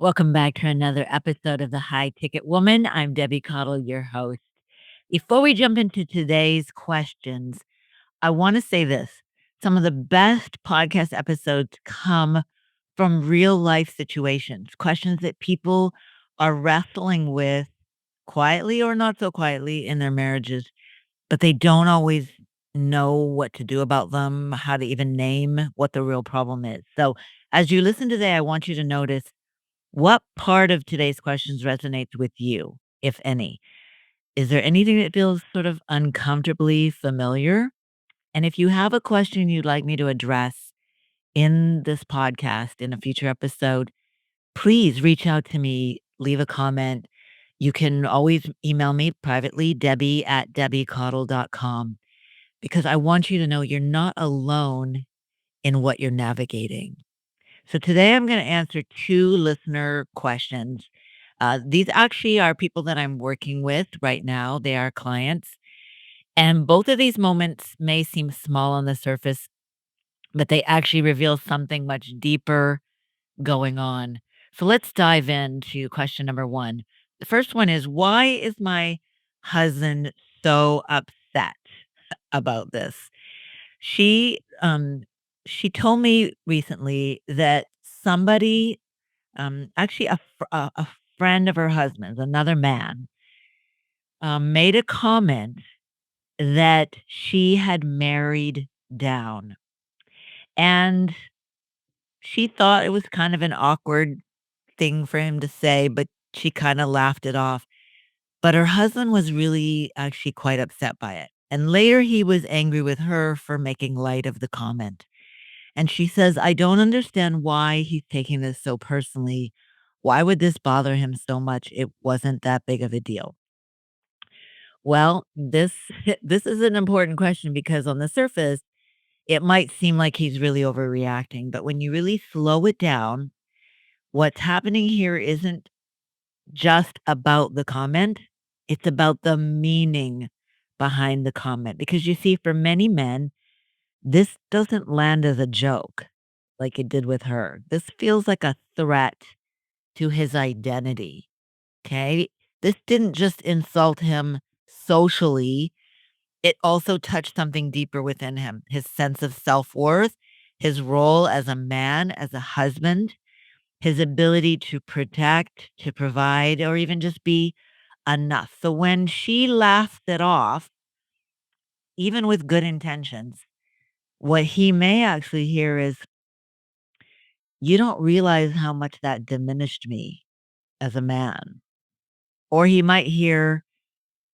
Welcome back to another episode of The High Ticket Woman. I'm Debbie Cottle, your host. Before we jump into today's questions, I want to say this. Some of the best podcast episodes come from real life situations, questions that people are wrestling with quietly or not so quietly in their marriages, but they don't always know what to do about them, how to even name what the real problem is. So, as you listen today, I want you to notice what part of today's questions resonates with you, if any? Is there anything that feels sort of uncomfortably familiar? And if you have a question you'd like me to address in this podcast in a future episode, please reach out to me, leave a comment. You can always email me privately, debbie@debbiecaudle.com, because I want you to know you're not alone in what you're navigating. So today I'm going to answer two listener questions. These actually are people that I'm working with right now. They are clients. And both of these moments may seem small on the surface, but they actually reveal something much deeper going on. So let's dive into question number one. The first one is, why is my husband so upset about this? She um she told me recently that somebody, actually a friend of her husband's, another man, made a comment that she had married down, and she thought it was kind of an awkward thing for him to say, but she kinda laughed it off. But her husband was really actually quite upset by it, and later he was angry with her for making light of the comment. And she says, "I don't understand why he's taking this so personally. Why would this bother him so much? It wasn't that big of a deal." Well, this this is an important question because on the surface, it might seem like he's really overreacting, but when you really slow it down, what's happening here isn't just about the comment, it's about the meaning behind the comment. Because you see, for many men, this doesn't land as a joke like it did with her. This feels like a threat to his identity, okay? This didn't just insult him socially, it also touched something deeper within him, his sense of self-worth, his role as a man, as a husband, his ability to protect, to provide, or even just be enough. So when she laughed it off, even with good intentions, what he may actually hear is, "You don't realize how much that diminished me as a man." Or he might hear,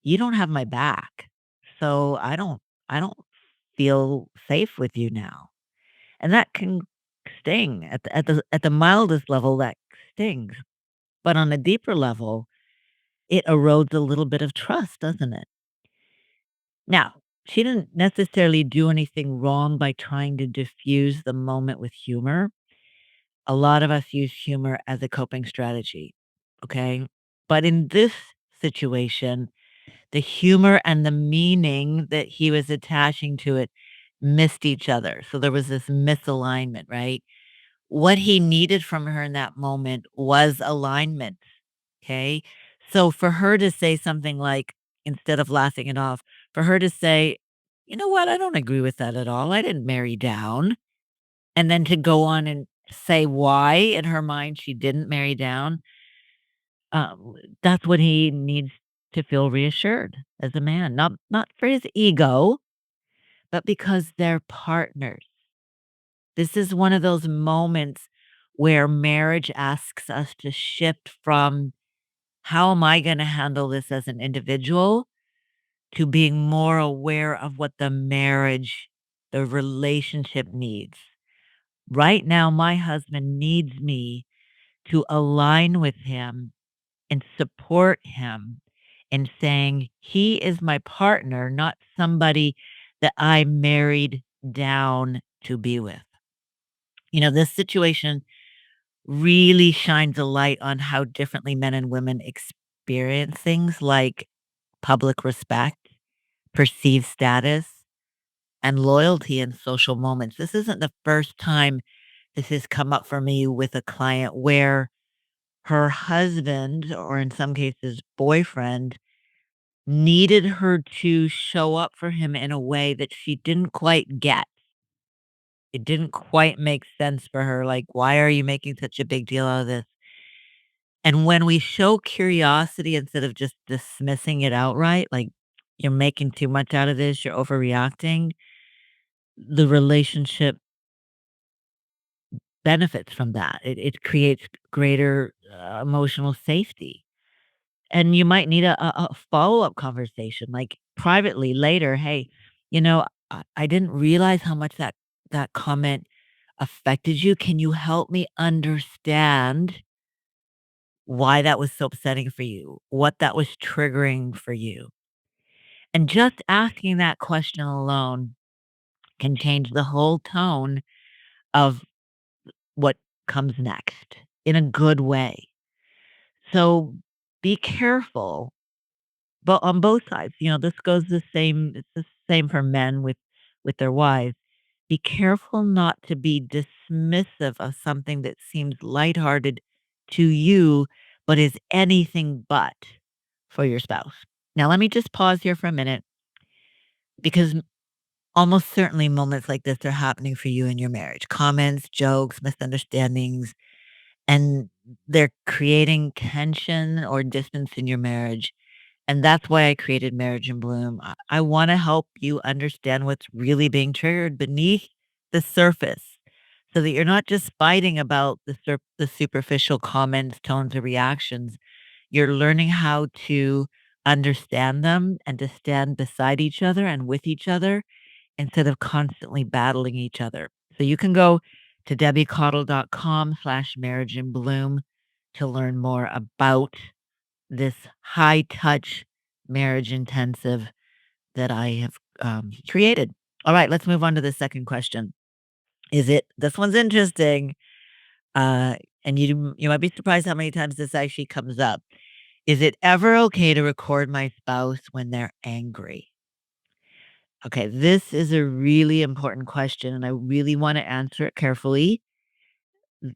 "You don't have my back, so I don't feel safe with you now." And that can sting at the mildest level, that stings. But on a deeper level, it erodes a little bit of trust, doesn't it? Now, she didn't necessarily do anything wrong by trying to diffuse the moment with humor. A lot of us use humor as a coping strategy, okay? But in this situation, the humor and the meaning that he was attaching to it missed each other. So there was this misalignment, right? What he needed from her in that moment was alignment, okay? So for her to say something like, instead of laughing it off, for her to say, "You know what? I don't agree with that at all. I didn't marry down." And then to go on and say why in her mind she didn't marry down, that's what he needs to feel reassured as a man, not for his ego, but because they're partners. This is one of those moments where marriage asks us to shift from, "How am I gonna handle this as an individual?" to being more aware of what the relationship needs. Right now, my husband needs me to align with him and support him in saying he is my partner, not somebody that I married down to be with. This situation really shines a light on how differently men and women experience things like public respect, perceived status, and loyalty in social moments. This isn't the first time this has come up for me with a client where her husband, or in some cases, boyfriend, needed her to show up for him in a way that she didn't quite get. It didn't quite make sense for her, like, "Why are you making such a big deal out of this?" And when we show curiosity instead of just dismissing it outright, like, "You're making too much out of this, you're overreacting," the relationship benefits from that. It creates greater, emotional safety. And you might need a follow-up conversation, like, privately later, "Hey, I didn't realize how much that comment affected you. Can you help me understand why that was so upsetting for you? What that was triggering for you?" And just asking that question alone can change the whole tone of what comes next in a good way. So, be careful. But on both sides, this goes the same it's the same for men with their wives. Be careful not to be dismissive of something that seems lighthearted to you, but is anything but for your spouse. Now, let me just pause here for a minute because almost certainly moments like this are happening for you in your marriage. Comments, jokes, misunderstandings, and they're creating tension or distance in your marriage. And that's why I created Marriage in Bloom. I wanna help you understand what's really being triggered beneath the surface so that you're not just fighting about the superficial comments, tones, or reactions. You're learning how to understand them and to stand beside each other and with each other instead of constantly battling each other. So you can go to debbiecaudle.com/marriage in bloom to learn more about this high touch marriage intensive that I have created. All right, let's move on to the second question. This one's interesting. Uh, and you might be surprised how many times this actually comes up. Is it ever okay to record my spouse when they're angry? Okay, this is a really important question, and I really want to answer it carefully.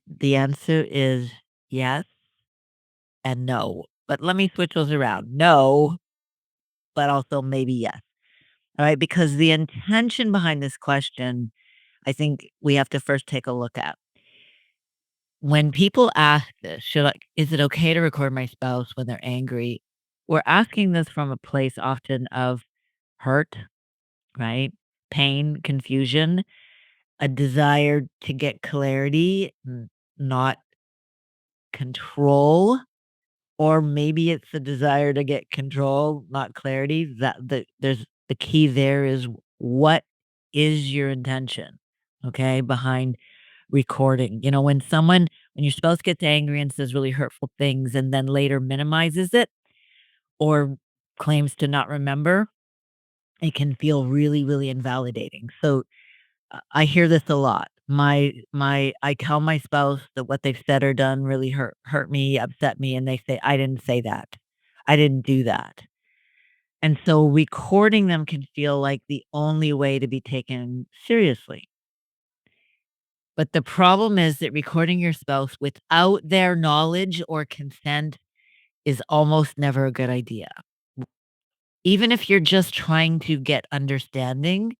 The answer is yes and no. But let me switch those around. No, but also maybe yes. All right, because the intention behind this question, I think we have to first take a look at. When people ask this, is it okay to record my spouse when they're angry? We're asking this from a place often of hurt, right? Pain, confusion, a desire to get clarity, not control. Or maybe it's the desire to get control, not clarity. The key there is what is your intention, okay, behind recording. When your spouse gets angry and says really hurtful things and then later minimizes it or claims to not remember, it can feel really, really invalidating. So I hear this a lot. I tell my spouse that what they've said or done really hurt me, upset me, and they say, "I didn't say that. I didn't do that." And so recording them can feel like the only way to be taken seriously. But the problem is that recording your spouse without their knowledge or consent is almost never a good idea. Even if you're just trying to get understanding,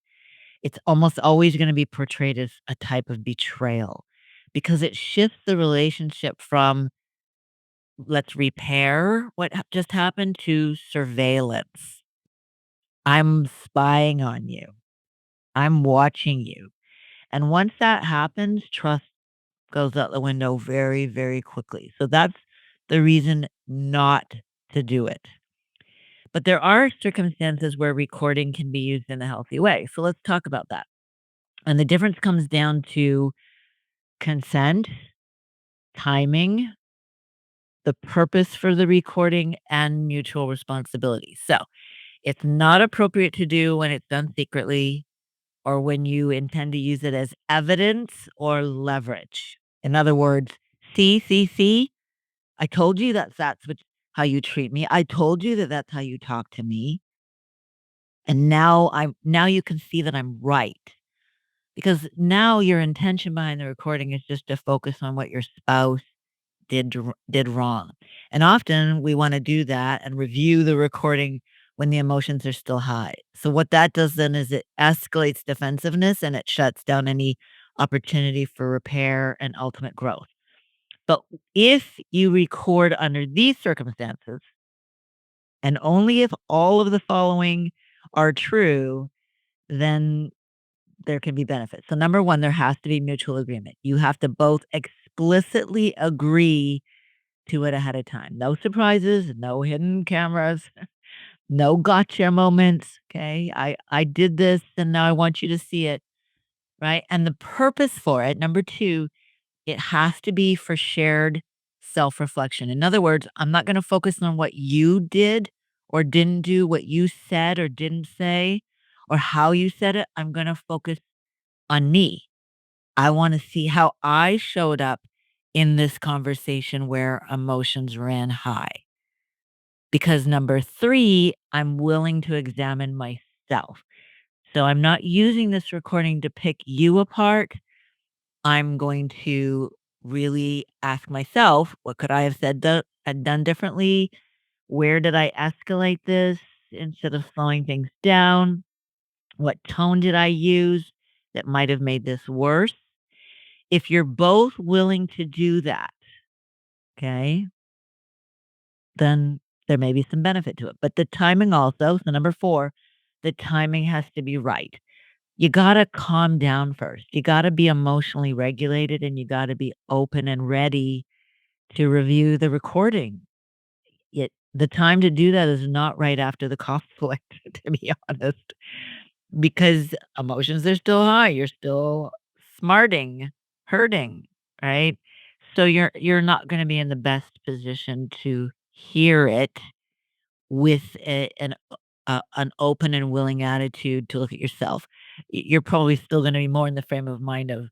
it's almost always gonna be portrayed as a type of betrayal because it shifts the relationship from, "Let's repair what just happened," to surveillance. "I'm spying on you. I'm watching you." And once that happens, trust goes out the window very, very quickly. So that's the reason not to do it. But there are circumstances where recording can be used in a healthy way. So let's talk about that. And the difference comes down to consent, timing, the purpose for the recording, and mutual responsibility. So, it's not appropriate to do when it's done secretly or when you intend to use it as evidence or leverage. In other words, see, I told you how you treat me. I told you that that's how you talk to me. And now you can see that I'm right. Because now your intention behind the recording is just to focus on what your spouse did wrong. And often we wanna do that and review the recording when the emotions are still high. So what that does then is it escalates defensiveness and it shuts down any opportunity for repair and ultimate growth. But if you record under these circumstances, and only if all of the following are true, then there can be benefits. So number 1, there has to be mutual agreement. You have to both explicitly agree to it ahead of time. No surprises, no hidden cameras, no gotcha moments, okay? I did this and now I want you to see it, right? And the purpose for it, number 2, it has to be for shared self-reflection. In other words, I'm not gonna focus on what you did or didn't do, what you said or didn't say, or how you said it. I'm gonna focus on me. I wanna see how I showed up in this conversation where emotions ran high. Because number 3, I'm willing to examine myself. So I'm not using this recording to pick you apart. I'm going to really ask myself, what could I have said and done differently? Where did I escalate this instead of slowing things down? What tone did I use that might have made this worse? If you're both willing to do that, okay, then there may be some benefit to it. But the timing also, so number 4, the timing has to be right. You gotta calm down first. You gotta be emotionally regulated and you gotta be open and ready to review the recording. The time to do that is not right after the conflict, to be honest, because emotions are still high. You're still smarting, hurting, right? So you're not gonna be in the best position to hear it with an open and willing attitude to look at yourself. You're probably still gonna be more in the frame of mind of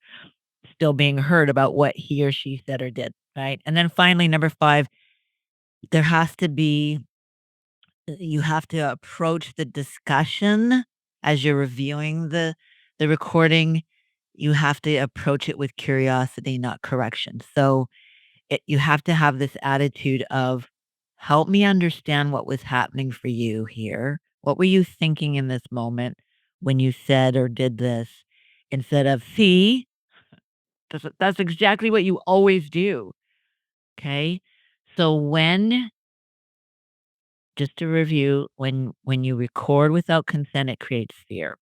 still being heard about what he or she said or did, right? And then finally, number 5, there has to be you have to approach the discussion as you're reviewing the recording, you have to approach it with curiosity, not correction. So, you have to have this attitude of, "Help me understand what was happening for you here. What were you thinking in this moment when you said or did this?" Instead of, "See, that's exactly what you always do." Okay? So when just to review, when you record without consent, it creates fear.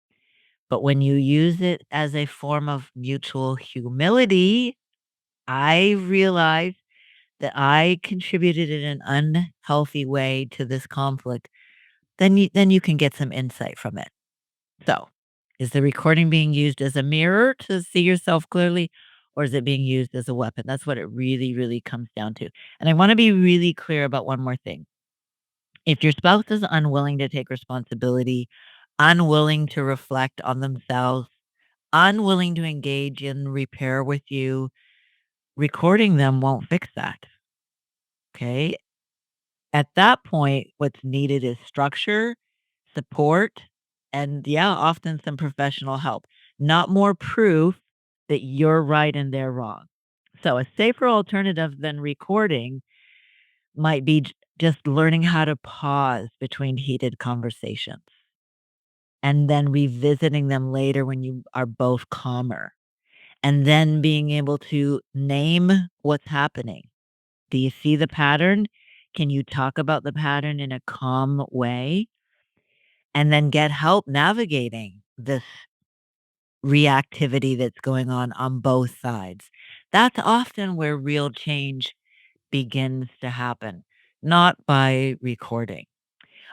But when you use it as a form of mutual humility, I realize that I contributed in an unhealthy way to this conflict, then you can get some insight from it. So, is the recording being used as a mirror to see yourself clearly, or is it being used as a weapon? That's what it really, really comes down to. And I want to be really clear about one more thing. If your spouse is unwilling to take responsibility, unwilling to reflect on themselves, unwilling to engage in repair with you, recording them won't fix that. Okay. At that point, what's needed is structure, support, and yeah, often some professional help, not more proof that you're right and they're wrong. So, a safer alternative than recording might be just learning how to pause between heated conversations and then revisiting them later when you are both calmer, and then being able to name what's happening. Do you see the pattern? Can you talk about the pattern in a calm way? And then get help navigating this reactivity that's going on both sides. That's often where real change begins to happen, not by recording.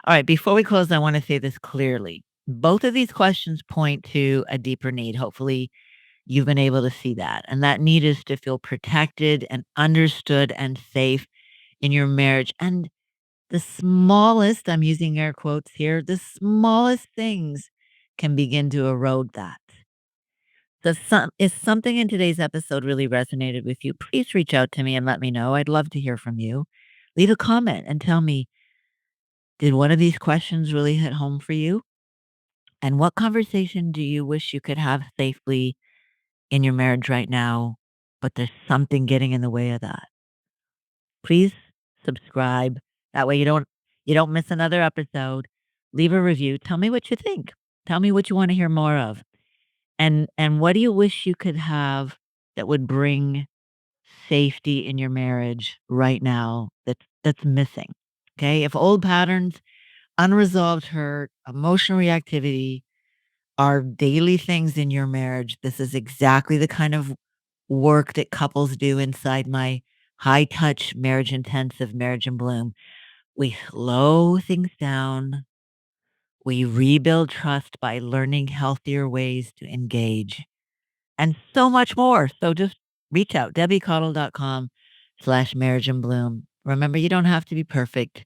All right, before we close, I want to say this clearly. Both of these questions point to a deeper need. Hopefully, you've been able to see that. And that need is to feel protected and understood and safe in your marriage. And the smallest, I'm using air quotes here, the smallest things can begin to erode that. So, if something in today's episode really resonated with you, please reach out to me and let me know. I'd love to hear from you. Leave a comment and tell me, did one of these questions really hit home for you? And what conversation do you wish you could have safely in your marriage right now, but there's something getting in the way of that? Please subscribe. That way you don't miss another episode. Leave a review. Tell me what you think. Tell me what you wanna hear more of. And what do you wish you could have that would bring safety in your marriage right now that's missing? Okay? If old patterns, unresolved hurt, emotional reactivity are daily things in your marriage, this is exactly the kind of work that couples do inside my high touch marriage intensive marriage in bloom. We slow things down. We rebuild trust by learning healthier ways to engage and so much more. So just reach out, debbiecottle.com/marriage in bloom. Remember, you don't have to be perfect.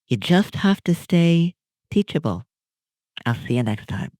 You just have to stay teachable. I'll see you next time.